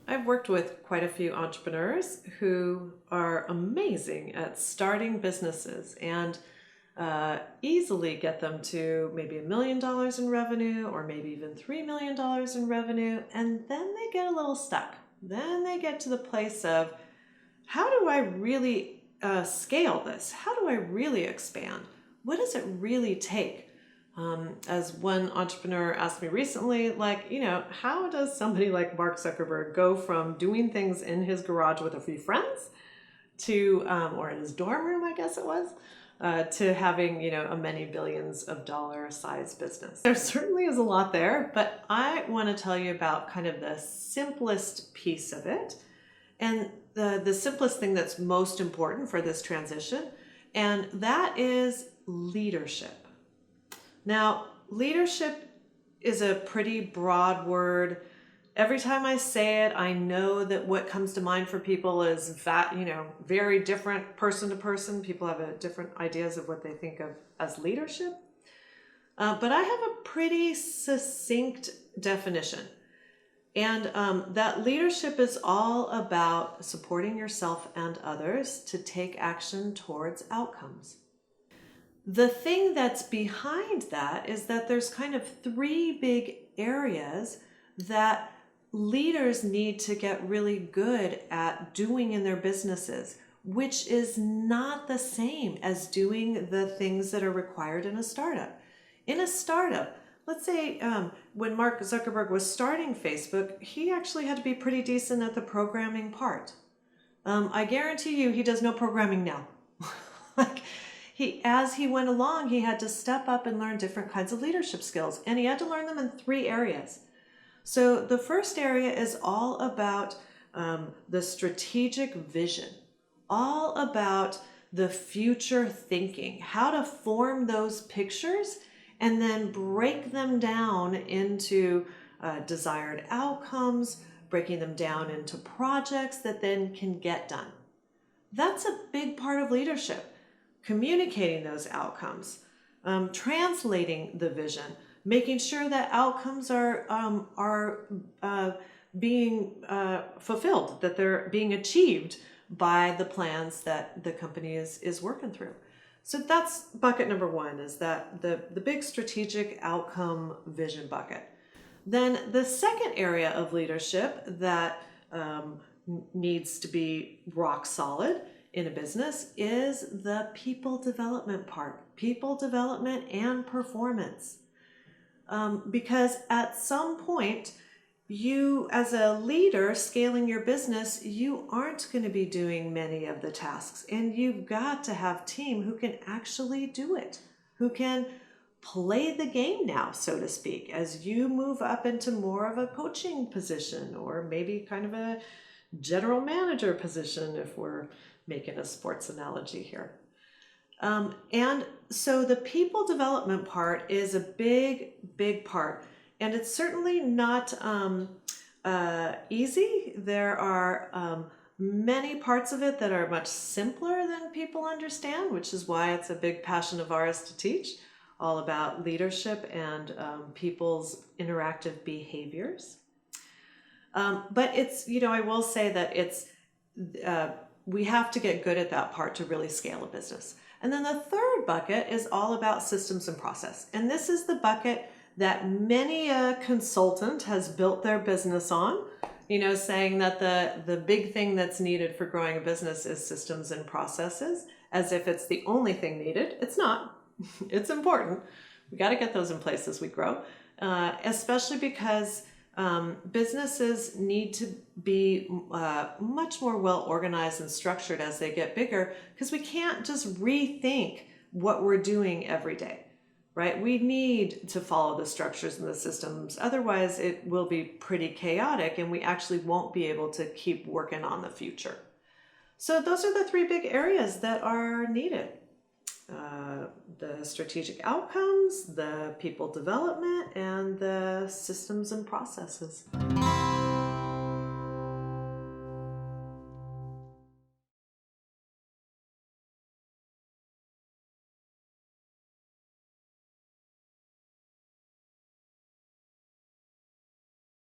I've worked with quite a few entrepreneurs who are amazing at starting businesses and easily get them to maybe $1 million in revenue or maybe even $3 million in revenue. And then they get a little stuck. Then they get to the place of, how do I really scale this? How do I really expand? What does it really take? As one entrepreneur asked me recently, how does somebody like Mark Zuckerberg go from doing things in his garage with a few friends to, or in his dorm room, I guess it was, to having, a many billions of dollar size business? There certainly is a lot there, but I want to tell you about kind of the simplest piece of it and the simplest thing that's most important for this transition, and that is leadership. Now, leadership is a pretty broad word. Every time I say it, I know that what comes to mind for people is very different person to person. People have different ideas of what they think of as leadership. But I have a pretty succinct definition. And that leadership is all about supporting yourself and others to take action towards outcomes. The thing that's behind that is that there's kind of three big areas that leaders need to get really good at doing in their businesses, which is not the same as doing the things that are required in a startup. In a startup, let's say when Mark Zuckerberg was starting Facebook, he actually had to be pretty decent at the programming part. I guarantee you he does no programming now. As he went along, he had to step up and learn different kinds of leadership skills, and he had to learn them in three areas. So the first area is all about the strategic vision, all about the future thinking, how to form those pictures and then break them down into desired outcomes, breaking them down into projects that then can get done. That's a big part of leadership. Communicating those outcomes, translating the vision, making sure that outcomes are being fulfilled, that they're being achieved by the plans that the company is working through. So that's bucket number one, is that the big strategic outcome vision bucket. Then the second area of leadership that needs to be rock solid in a business is the people development part, people development and performance. Because at some point, you as a leader scaling your business, you aren't going to be doing many of the tasks, and you've got to have team who can actually do it, who can play the game now, so to speak, as you move up into more of a coaching position or maybe kind of a general manager position if we're making a sports analogy here. And so the people development part is a big part, and it's certainly not easy. There are many parts of it that are much simpler than people understand, which is why it's a big passion of ours to teach, all about leadership and people's interactive behaviors. But it's, I will say that it's, we have to get good at that part to really scale a business. And then the third bucket is all about systems and process. And this is the bucket that many a consultant has built their business on, saying that the big thing that's needed for growing a business is systems and processes, as if it's the only thing needed. It's not. It's important. We got to get those in place as we grow, especially because businesses need to be much more well organized and structured as they get bigger, because we can't just rethink what we're doing every day, right? We need to follow the structures and the systems. Otherwise, it will be pretty chaotic and we actually won't be able to keep working on the future. So those are the three big areas that are needed. The strategic outcomes, the people development, and the systems and processes.